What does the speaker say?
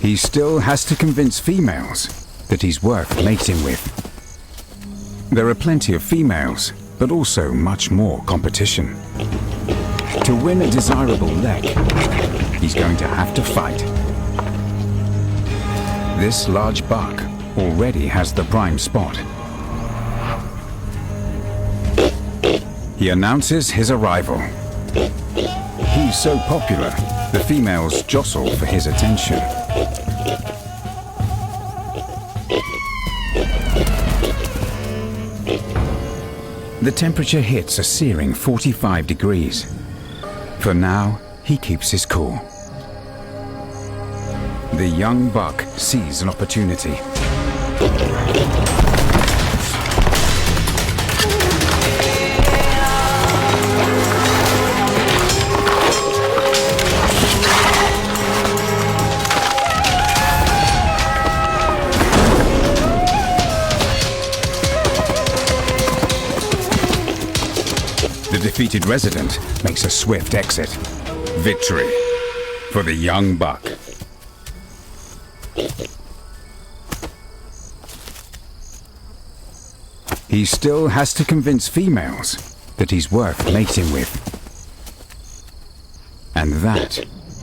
He still has to convince females that he's worth mating with. There are plenty of females, but also much more competition. To win a desirable leg, he's going to have to fight. This large buck already has the prime spot. He announces his arrival. He's so popular, the females jostle for his attention. The temperature hits a searing 45 degrees. For now, he keeps his cool. The young buck sees an opportunity. The defeated resident makes a swift exit. Victory for the young buck. He still has to convince females that he's worth mating with. And that